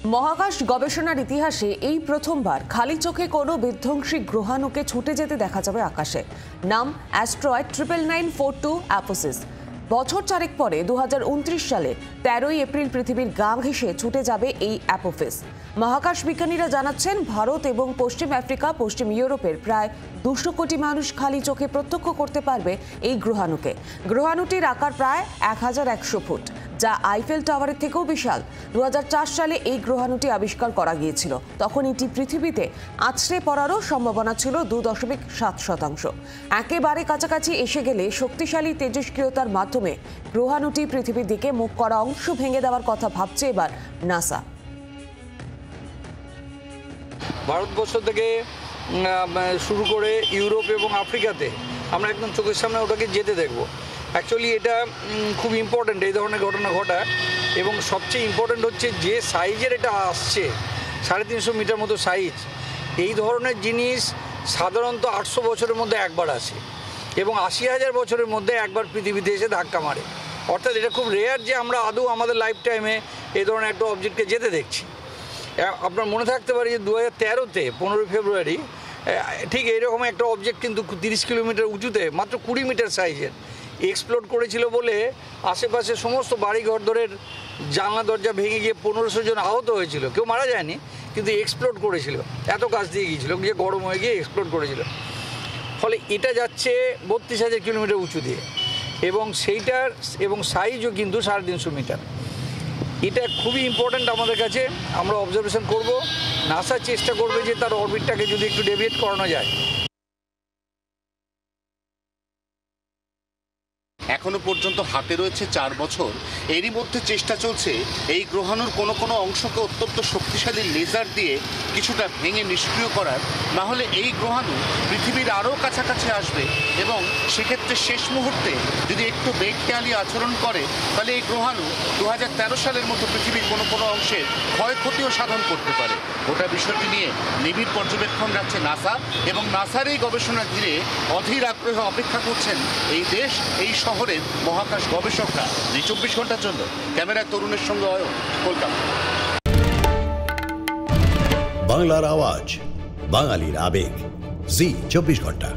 মহাকাশ গবেষণার ইতিহাসে এই প্রথমবার খালি চোখে কোনো বিধ্বংসী গ্রহাণুকে ছুটে যেতে দেখা যাবে আকাশে। নাম অ্যাস্ট্রয়েড 99942 অ্যাপোসিস। বছর চারেক পরে 2029 সালে 13ই এপ্রিল পৃথিবীর গা ঘেঁষে ছুটে যাবে এই অ্যাপোফিস। মহাকাশ বিজ্ঞানীরা জানাচ্ছেন, ভারত এবং পশ্চিম আফ্রিকা, পশ্চিম ইউরোপের প্রায় 200 কোটি মানুষ খালি চোখে প্রত্যক্ষ করতে পারবে এই গ্রহাণুকে। গ্রহাণুটির আকার প্রায় 1100 ফুট, যা আইফেল টাওয়ারের থেকেও বিশাল। 2004 সালে এই গ্রহাণুটি আবিষ্কার করা গিয়েছিল। তখন এটি পৃথিবীতে আছড়ে পড়ারও সম্ভাবনা ছিল 2.7%। একেবারে কাছাকাছি এসে গেলে শক্তিশালী তেজস্ক্রিয়তার মাধ্যমে গ্রহাণুটি পৃথিবীর দিকে মুখ করা অংশ ভেঙে দেওয়ার কথা ভাবছে এবার নাসা। ভারতবর্ষ থেকে শুরু করে ইউরোপ এবং আফ্রিকাতে আমরা একদম চোখের সামনে ওটাকে যেতে দেখবো। অ্যাকচুয়ালি এটা খুব ইম্পর্ট্যান্ট এই ধরনের ঘটনা ঘটা, এবং সবচেয়ে ইম্পর্ট্যান্ট হচ্ছে যে সাইজের এটা আসছে, 350 মিটার মতো সাইজ। এই ধরনের জিনিস সাধারণত 800 বছরের মধ্যে একবার আসে, এবং 80,000 বছরের মধ্যে একবার পৃথিবীতে এসে ধাক্কা মারে। অর্থাৎ এটা খুব রেয়ার যে আমরা আদৌ আমাদের লাইফ টাইমে এই ধরনের একটা অবজেক্টকে যেতে দেখছি। আপনার মনে থাকতে পারে যে 2013-তে 15 ফেব্রুয়ারি ঠিক এইরকম একটা অবজেক্ট কিন্তু 30 কিলোমিটার উঁচুতে, মাত্র 20 মিটার সাইজের, এক্সপ্লোড করেছিল বলে আশেপাশে সমস্ত বাড়িঘর ধরে জানলা দরজা ভেঙে গিয়ে 1500 জন আহত হয়েছিল। কেউ মারা যায়নি, কিন্তু এক্সপ্লোড করেছিল, এত কাছ দিয়ে গিয়েছিল যে গরম হয়ে গিয়ে এক্সপ্লোড করেছিল। ফলে এটা যাচ্ছে 32,000 কিলোমিটার উঁচু দিয়ে, এবং সেইটার সাইজও কিন্তু 350 মিটার। এটা খুবই ইম্পর্ট্যান্ট আমাদের কাছে। আমরা অবজারভেশন করব, নাসা চেষ্টা করবে যে তার অরবিটটাকে যদি একটু ডেভিয়েট করানো যায়। এখনো পর্যন্ত হাতে রয়েছে 4 বছর। এরই মধ্যে চেষ্টা চলছে এই গ্রহাণুর কোনো অংশকে অত্যন্ত শক্তিশালী লেজার দিয়ে কিছুটা ভেঙে নিষ্ক্রিয় করার। না হলে এই গ্রহাণু পৃথিবীর আরও কাছাকাছি আসবে, এবং সেক্ষেত্রে শেষ মুহূর্তে যদি একটু বেখেয়ালি আচরণ করে, তাহলে এই গ্রহাণু 2013 সালের মতো পৃথিবীর কোনো অংশের ক্ষয়ক্ষতিও সাধন করতে পারে। গোটা বিষয়টি নিয়ে নিবিড় পর্যবেক্ষণ রাখছে নাসা, এবং নাসার এই গবেষণা ঘিরে অধীর আগ্রহে অপেক্ষা করছেন এই দেশ, এই শহরের মহাকাশ গবেষকরা। 24 ঘন্টার জন্য ক্যামেরায় তরুণের সঙ্গে অয়ন, কলকাতা। বাংলার আওয়াজ, বাঙালির আবেগ, জি 24 ঘন্টা।